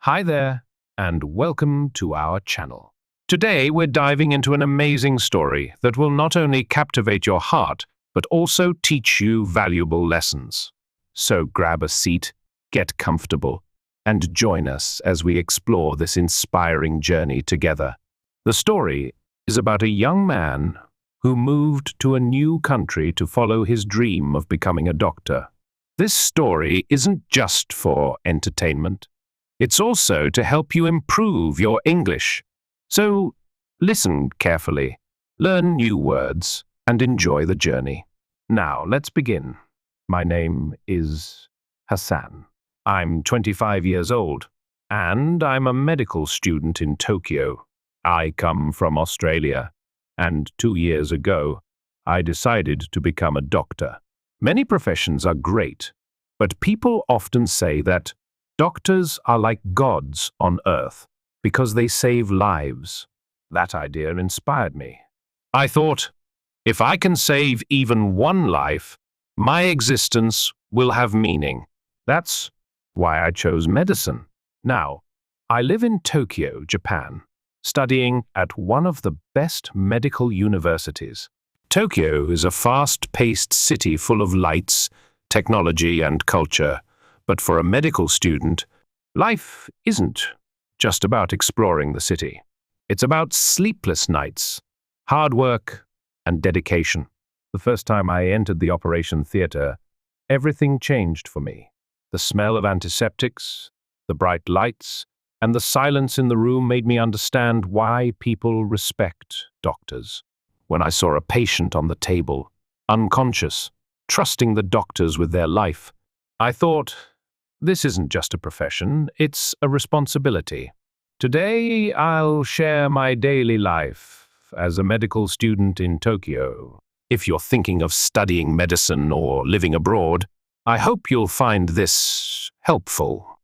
Hi there, and welcome to our channel. Today we're diving into an amazing story that will not only captivate your heart, but also teach you valuable lessons. So grab a seat, get comfortable, and join us as we explore this inspiring journey together. The story is about a young man who moved to a new country to follow his dream of becoming a doctor. This story isn't just for entertainment. It's also to help you improve your English. So listen carefully, learn new words, and enjoy the journey. Now, let's begin. My name is Hassan. I'm 25 years old, and I'm a medical student in Tokyo. I come from Australia, and 2 years ago, I decided to become a doctor. Many professions are great, but people often say that doctors are like gods on earth because they save lives. That idea inspired me. I thought, if I can save even one life, my existence will have meaning. That's why I chose medicine. Now, I live in Tokyo, Japan, studying at one of the best medical universities. Tokyo is a fast-paced city full of lights, technology, and culture. But for a medical student, life isn't just about exploring the city. It's about sleepless nights, hard work, and dedication. The first time I entered the operation theater, everything changed for me. The smell of antiseptics, the bright lights, and the silence in the room made me understand why people respect doctors. When I saw a patient on the table, unconscious, trusting the doctors with their life, I thought, this isn't just a profession, it's a responsibility. Today, I'll share my daily life as a medical student in Tokyo. If you're thinking of studying medicine or living abroad, I hope you'll find this helpful.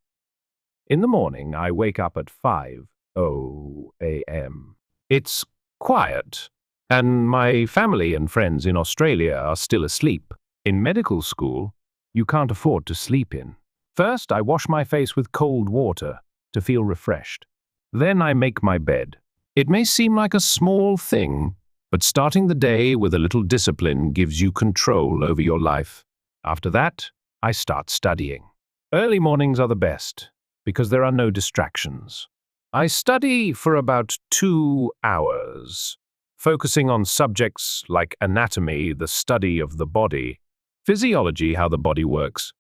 In the morning, I wake up at 5:00 a.m. It's quiet, and my family and friends in Australia are still asleep. In medical school, you can't afford to sleep in. First, I wash my face with cold water to feel refreshed. Then I make my bed. It may seem like a small thing, but starting the day with a little discipline gives you control over your life. After that, I start studying. Early mornings are the best because there are no distractions. I study for about 2 hours, focusing on subjects like anatomy, the study of the body, physiology, how the body works,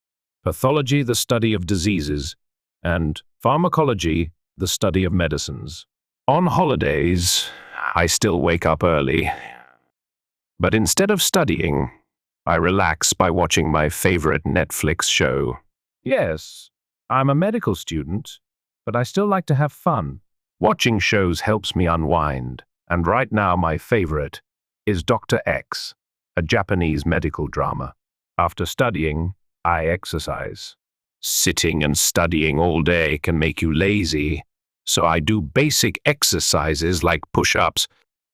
pathology, the study of diseases, and pharmacology, the study of medicines. On holidays, I still wake up early. But instead of studying, I relax by watching my favorite Netflix show. Yes, I'm a medical student, but I still like to have fun. Watching shows helps me unwind, and right now my favorite is Dr. X, a Japanese medical drama. After studying, I exercise. Sitting and studying all day can make you lazy, so I do basic exercises like push-ups,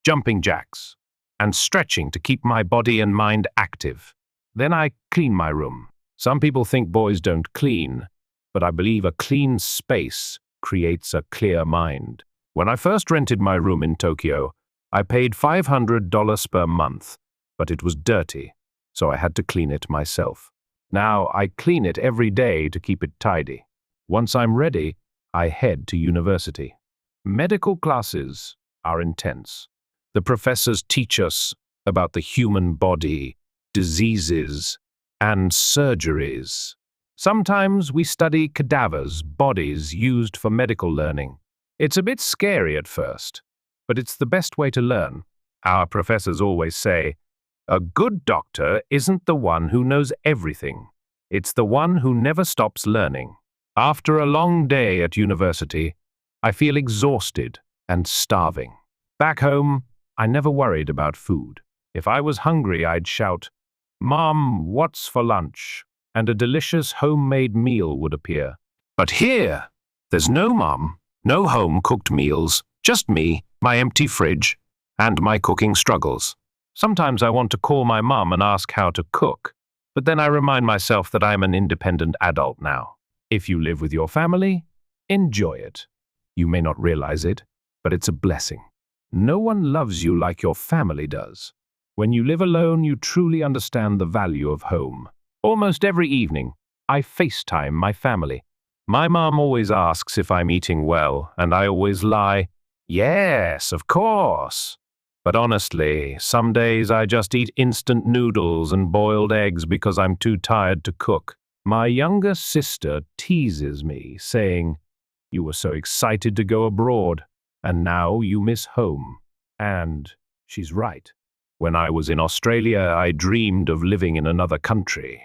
jumping jacks, and stretching to keep my body and mind active. Then I clean my room. Some people think boys don't clean, but I believe a clean space creates a clear mind. When I first rented my room in Tokyo, I paid $500 per month, but it was dirty, so I had to clean it myself. Now I clean it every day to keep it tidy. Once I'm ready, I head to university. Medical classes are intense. The professors teach us about the human body, diseases, and surgeries. Sometimes we study cadavers, bodies used for medical learning. It's a bit scary at first, but it's the best way to learn. Our professors always say, a good doctor isn't the one who knows everything. It's the one who never stops learning. After a long day at university, I feel exhausted and starving. Back home, I never worried about food. If I was hungry, I'd shout, "Mom, what's for lunch?" And a delicious homemade meal would appear. But here, there's no mom, no home-cooked meals, just me, my empty fridge, and my cooking struggles. Sometimes I want to call my mum and ask how to cook, but then I remind myself that I'm an independent adult now. If you live with your family, Enjoy it. You may not realize it, but it's a blessing. No one loves you like your family does. When you live alone, you truly understand the value of home. Almost every evening, I FaceTime my family. My mom always asks if I'm eating well, and I always lie, "Yes, of course." But honestly, some days I just eat instant noodles and boiled eggs because I'm too tired to cook. My younger sister teases me, saying, "You were so excited to go abroad, and now you miss home." And she's right. When I was in Australia, I dreamed of living in another country.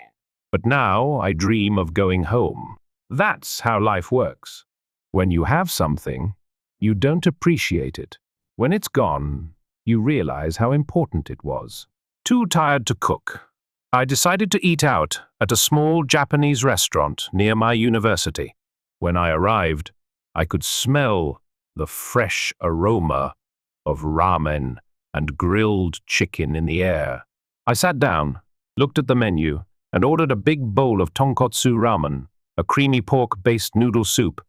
But now I dream of going home. That's how life works. When you have something, you don't appreciate it. When it's gone, you realize how important it was. Too tired to cook, I decided to eat out at a small Japanese restaurant near my university. When I arrived, I could smell the fresh aroma of ramen and grilled chicken in the air. I sat down, looked at the menu, and ordered a big bowl of tonkotsu ramen, a creamy pork-based noodle soup,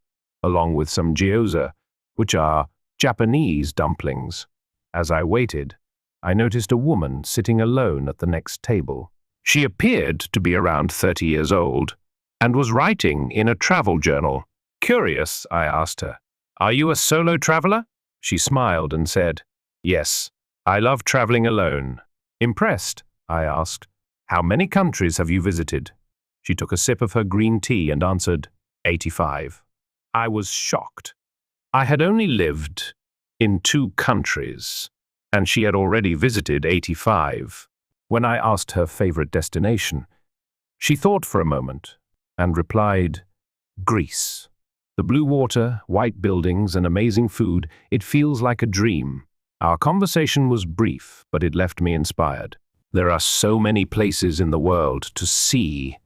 along with some gyoza, which are Japanese dumplings. As I waited, I noticed a woman sitting alone at the next table. She appeared to be around 30 years old and was writing in a travel journal. Curious, I asked her, "Are you a solo traveler?" She smiled and said, "Yes, I love traveling alone." Impressed, I asked, "How many countries have you visited?" She took a sip of her green tea and answered, 85. I was shocked. I had only lived in 2 countries, and she had already visited 85. When I asked her favorite destination, she thought for a moment and replied, "Greece. The blue water, white buildings, and amazing food, it feels like a dream." Our conversation was brief, but it left me inspired. There are so many places in the world to see,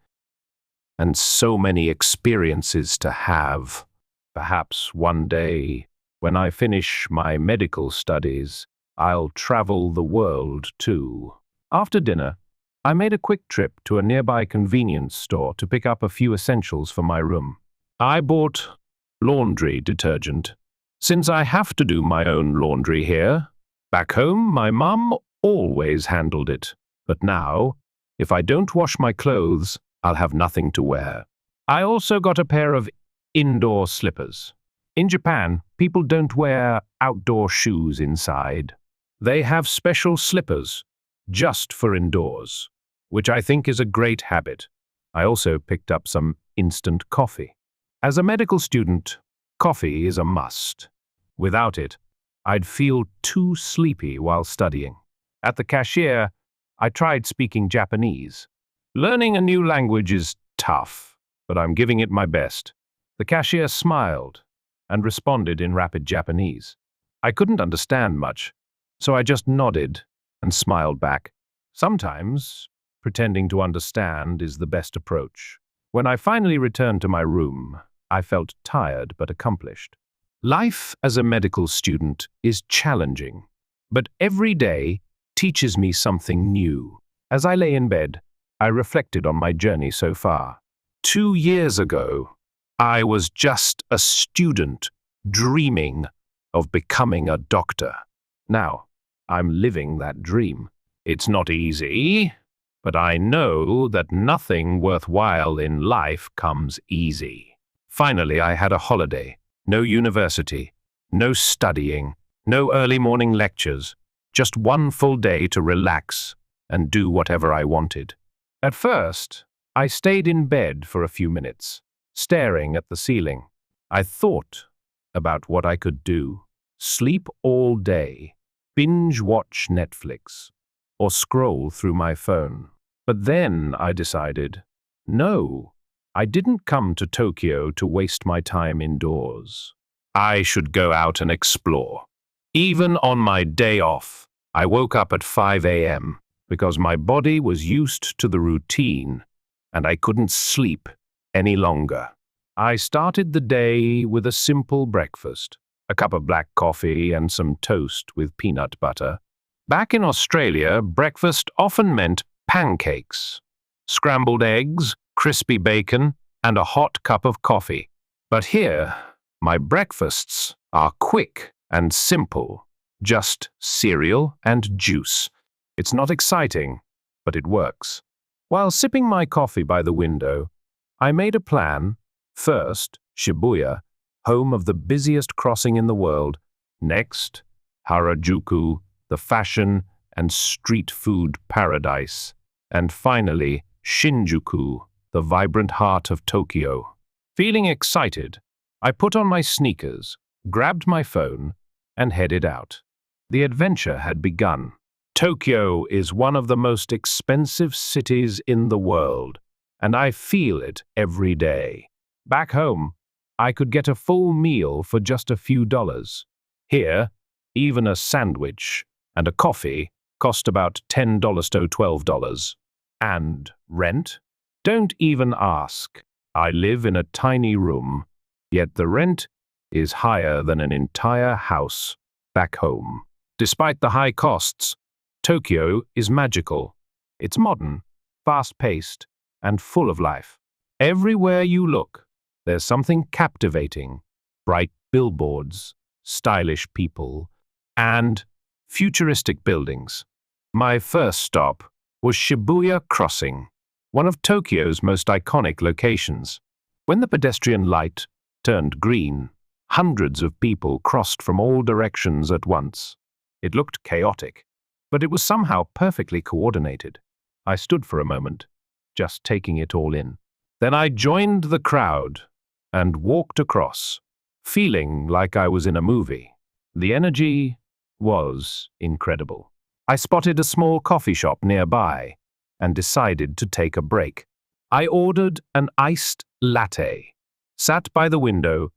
and so many experiences to have. Perhaps one day, when I finish my medical studies, I'll travel the world too. After dinner, I made a quick trip to a nearby convenience store to pick up a few essentials for my room. I bought laundry detergent, since I have to do my own laundry here. Back home, my mum always handled it, but now, if I don't wash my clothes, I'll have nothing to wear. I also got a pair of indoor slippers. In Japan, people don't wear outdoor shoes inside. They have special slippers just for indoors, which I think is a great habit. I also picked up some instant coffee. As a medical student, coffee is a must. Without it, I'd feel too sleepy while studying. At the cashier, I tried speaking Japanese. Learning a new language is tough, but I'm giving it my best. The cashier smiled and responded in rapid Japanese. I couldn't understand much, so I just nodded and smiled back. Sometimes, pretending to understand is the best approach. When I finally returned to my room, I felt tired but accomplished. Life as a medical student is challenging, but every day teaches me something new. As I lay in bed, I reflected on my journey so far. 2 years ago, I was just a student dreaming of becoming a doctor. Now, I'm living that dream. It's not easy, but I know that nothing worthwhile in life comes easy. Finally, I had a holiday. No university, no studying, no early morning lectures, just one full day to relax and do whatever I wanted. At first, I stayed in bed for a few minutes, staring at the ceiling. I thought about what I could do: sleep all day, binge watch Netflix, or scroll through my phone. But then I decided, no, I didn't come to Tokyo to waste my time indoors. I should go out and explore. Even on my day off, I woke up at 5 a.m. because my body was used to the routine and I couldn't sleep any longer. I started the day with a simple breakfast, a cup of black coffee and some toast with peanut butter. Back in Australia, breakfast often meant pancakes, scrambled eggs, crispy bacon, and a hot cup of coffee. But here, My breakfasts are quick and simple, just cereal and juice. It's not exciting, but it works. While sipping my coffee by the window, I made a plan. First, Shibuya, home of the busiest crossing in the world. Next, Harajuku, the fashion and street food paradise. And finally, Shinjuku, the vibrant heart of Tokyo. Feeling excited, I put on my sneakers, grabbed my phone, and headed out. The adventure had begun. Tokyo is one of the most expensive cities in the world, and I feel it every day. Back home, I could get a full meal for just a few dollars. Here, even a sandwich and a coffee cost about $10 to $12. And rent? Don't even ask. I live in a tiny room, yet the rent is higher than an entire house back home. Despite the high costs, Tokyo is magical. It's modern, fast-paced, and full of life. Everywhere you look, there's something captivating. Bright billboards, stylish people, and futuristic buildings. My first stop was Shibuya Crossing, one of Tokyo's most iconic locations. When the pedestrian light turned green, hundreds of people crossed from all directions at once. It looked chaotic, but it was somehow perfectly coordinated. I stood for a moment, just taking it all in. Then I joined the crowd and walked across, feeling like I was in a movie. The energy was incredible. I spotted a small coffee shop nearby and decided to take a break. I ordered an iced latte, sat by the window,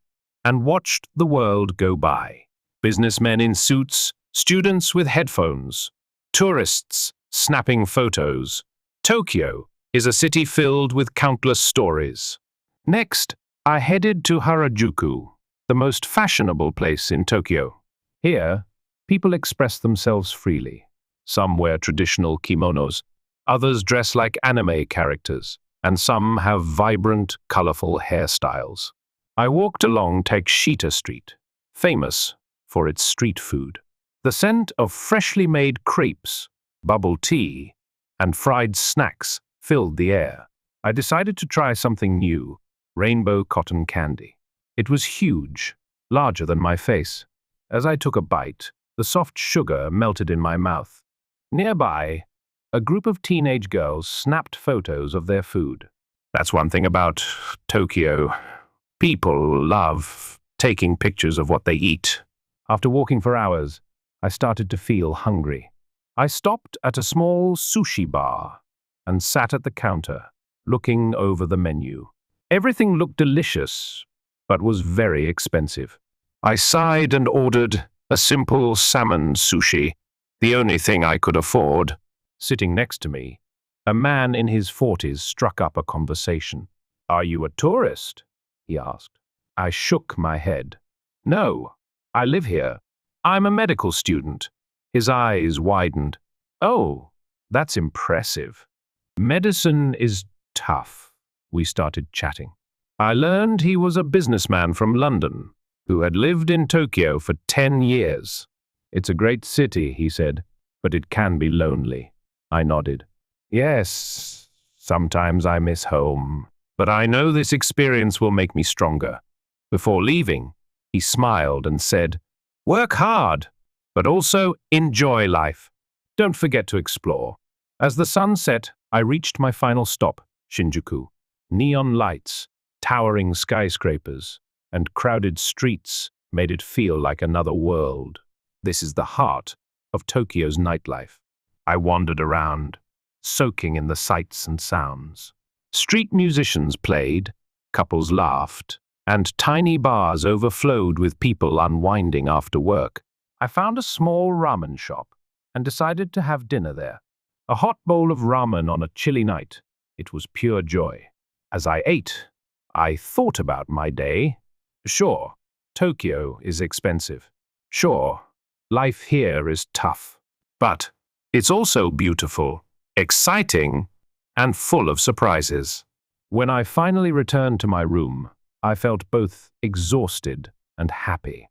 and watched the world go by. Businessmen in suits, students with headphones, tourists snapping photos. Tokyo is a city filled with countless stories. Next, I headed to Harajuku, the most fashionable place in Tokyo. Here, people express themselves freely. Some wear traditional kimonos, others dress like anime characters, and some have vibrant, colorful hairstyles. I walked along Takeshita Street, famous for its street food. The scent of freshly made crepes, bubble tea, and fried snacks filled the air. I decided to try something new, rainbow cotton candy. It was huge, larger than my face. As I took a bite, the soft sugar melted in my mouth. Nearby, a group of teenage girls snapped photos of their food. That's one thing about Tokyo. People love taking pictures of what they eat. After walking for hours, I started to feel hungry. I stopped at a small sushi bar and sat at the counter, looking over the menu. Everything looked delicious, but was very expensive. I sighed and ordered a simple salmon sushi, the only thing I could afford. Sitting next to me, a man in his 40s struck up a conversation. "Are you a tourist?" he asked. I shook my head. "No, I live here. I'm a medical student." His eyes widened. "Oh, that's impressive. Medicine is tough." We started chatting. I learned he was a businessman from London who had lived in Tokyo for 10 years. "It's a great city," he said, "but it can be lonely." I nodded. "Yes, sometimes I miss home, but I know this experience will make me stronger." Before leaving, he smiled and said, "Work hard, but also enjoy life. Don't forget to explore." As the sun set, I reached my final stop, Shinjuku. Neon lights, towering skyscrapers, and crowded streets made it feel like another world. This is the heart of Tokyo's nightlife. I wandered around, soaking in the sights and sounds. Street musicians played, couples laughed, and tiny bars overflowed with people unwinding after work. I found a small ramen shop and decided to have dinner there. A hot bowl of ramen on a chilly night. It was pure joy. As I ate, I thought about my day. Sure, Tokyo is expensive. Sure, life here is tough. But it's also beautiful, exciting, and full of surprises. When I finally returned to my room, I felt both exhausted and happy.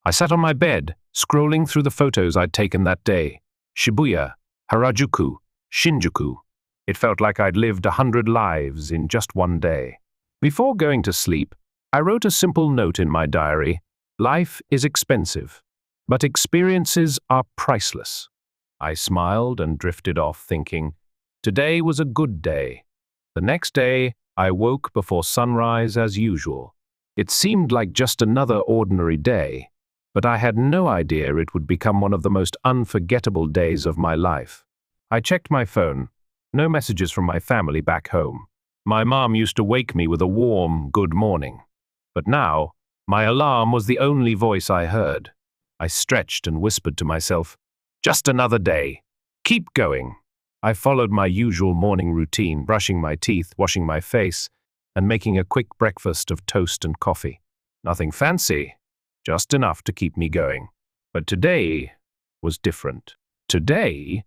I sat on my bed, scrolling through the photos I'd taken that day. Shibuya, Harajuku, Shinjuku. It felt like I'd lived 100 lives in just one day. Before going to sleep, I wrote a simple note in my diary. Life is expensive, but experiences are priceless. I smiled and drifted off thinking, today was a good day. The next day, I woke before sunrise as usual. It seemed like just another ordinary day, but I had no idea it would become one of the most unforgettable days of my life. I checked my phone. No messages from my family back home. My mom used to wake me with a warm good morning. But now, my alarm was the only voice I heard. I stretched and whispered to myself, just another day. Keep going. I followed my usual morning routine, brushing my teeth, washing my face, and making a quick breakfast of toast and coffee. Nothing fancy, just enough to keep me going. But today was different. Today,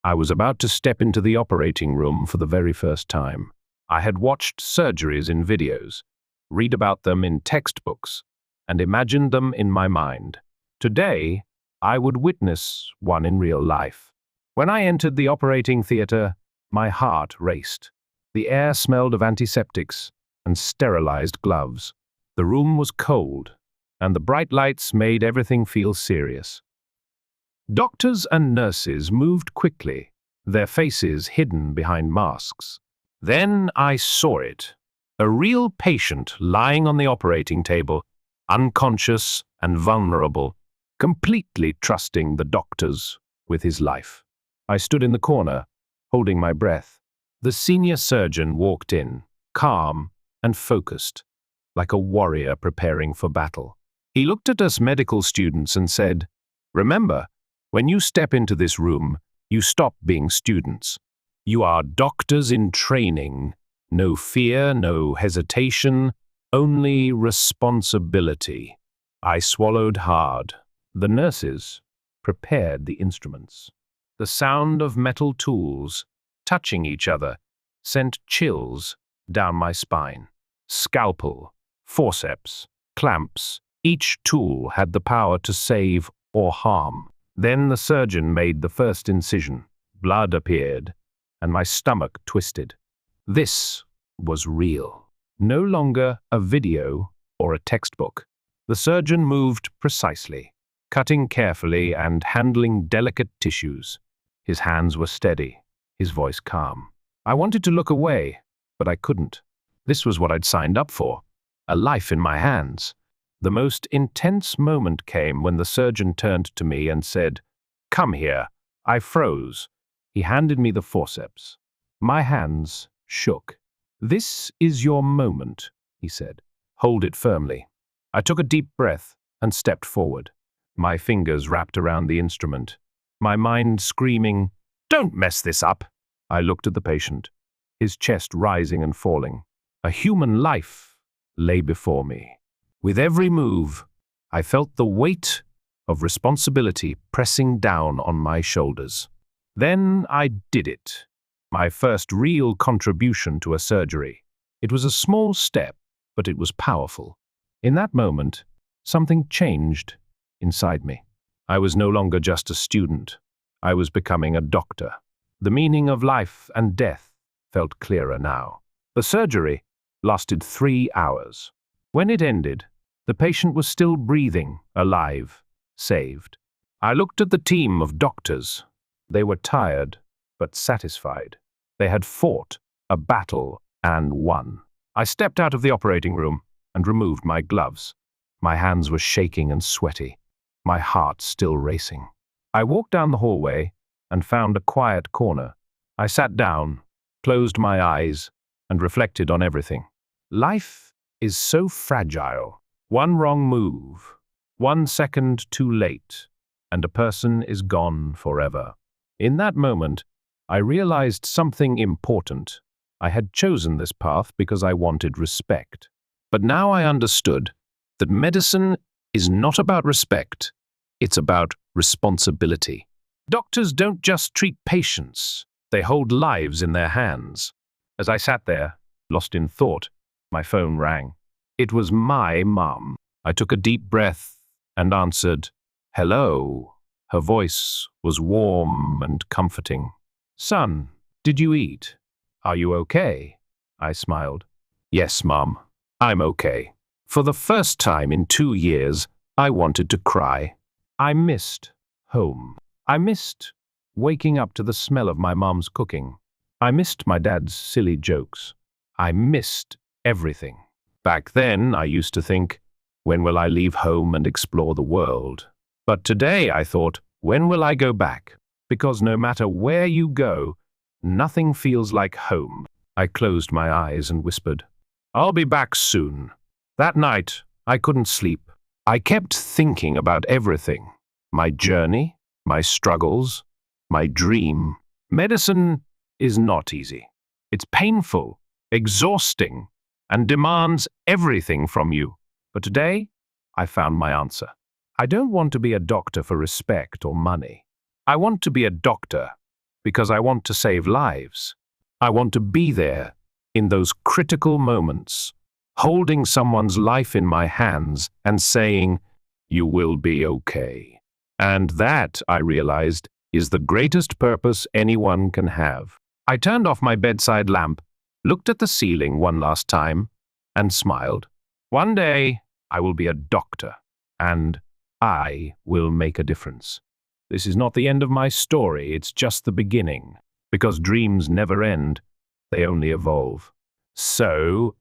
I was about to step into the operating room for the very first time. I had watched surgeries in videos, read about them in textbooks, and imagined them in my mind. Today, I would witness one in real life. When I entered the operating theater, my heart raced. The air smelled of antiseptics and sterilized gloves. The room was cold, and the bright lights made everything feel serious. Doctors and nurses moved quickly, their faces hidden behind masks. Then I saw it. A real patient lying on the operating table, unconscious and vulnerable, completely trusting the doctors with his life. I stood in the corner, holding my breath. The senior surgeon walked in, calm and focused, like a warrior preparing for battle. He looked at us medical students and said, "Remember, when you step into this room, you stop being students. You are doctors in training. No fear, no hesitation, only responsibility." I swallowed hard. The nurses prepared the instruments. The sound of metal tools touching each other sent chills down my spine. Scalpel, forceps, clamps, each tool had the power to save or harm. Then the surgeon made the first incision. Blood appeared, and my stomach twisted. This was real. No longer a video or a textbook. The surgeon moved precisely, cutting carefully and handling delicate tissues. His hands were steady, his voice calm. I wanted to look away, but I couldn't. This was what I'd signed up for, a life in my hands. The most intense moment came when the surgeon turned to me and said, "Come here." I froze. He handed me the forceps. My hands shook. "This is your moment," he said. "Hold it firmly." I took a deep breath and stepped forward. My fingers wrapped around the instrument, my mind screaming, "Don't mess this up." I looked at the patient, his chest rising and falling. A human life lay before me. With every move, I felt the weight of responsibility pressing down on my shoulders. Then I did it. My first real contribution to a surgery. It was a small step, but it was powerful. In that moment, something changed inside me. I was no longer just a student. I was becoming a doctor. The meaning of life and death felt clearer now. The surgery lasted 3 hours. When it ended, the patient was still breathing, alive, saved. I looked at the team of doctors. They were tired, but satisfied. They had fought a battle and won. I stepped out of the operating room and removed my gloves. My hands were shaking and sweaty, my heart still racing. I walked down the hallway and found a quiet corner. I sat down, closed my eyes, and reflected on everything. Life is so fragile. One wrong move, 1 second too late, and a person is gone forever. In that moment, I realized something important. I had chosen this path because I wanted respect. But now I understood that medicine is not about respect, it's about responsibility. Doctors don't just treat patients, they hold lives in their hands. As I sat there, lost in thought, my phone rang. It was my mum. I took a deep breath and answered, "Hello." Her voice was warm and comforting. "Son, did you eat? Are you okay?" I smiled. "Yes, Mum, I'm okay." For the first time in 2 years, I wanted to cry. I missed home. I missed waking up to the smell of my mom's cooking. I missed my dad's silly jokes. I missed everything. Back then, I used to think, when will I leave home and explore the world? But today I thought, when will I go back? Because no matter where you go, nothing feels like home. I closed my eyes and whispered, "I'll be back soon." That night, I couldn't sleep. I kept thinking about everything. My journey, my struggles, my dream. Medicine is not easy. It's painful, exhausting, and demands everything from you. But today, I found my answer. I don't want to be a doctor for respect or money. I want to be a doctor because I want to save lives. I want to be there in those critical moments, holding someone's life in my hands and saying, "You will be okay." And that, I realized, is the greatest purpose anyone can have. I turned off my bedside lamp, looked at the ceiling one last time, and smiled. One day, I will be a doctor, and I will make a difference. This is not the end of my story, it's just the beginning, because dreams never end, they only evolve. So,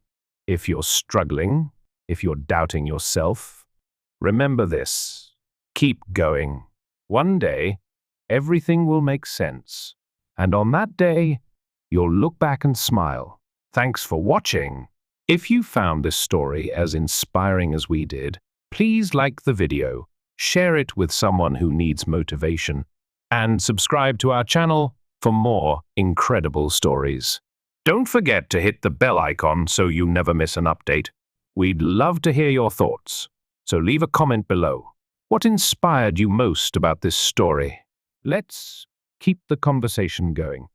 if you're struggling, if you're doubting yourself, remember this. Keep going. One day, everything will make sense. And on that day, you'll look back and smile. Thanks for watching. If you found this story as inspiring as we did, please like the video, share it with someone who needs motivation, and subscribe to our channel for more incredible stories. Don't forget to hit the bell icon so you never miss an update. We'd love to hear your thoughts, so leave a comment below. What inspired you most about this story? Let's keep the conversation going.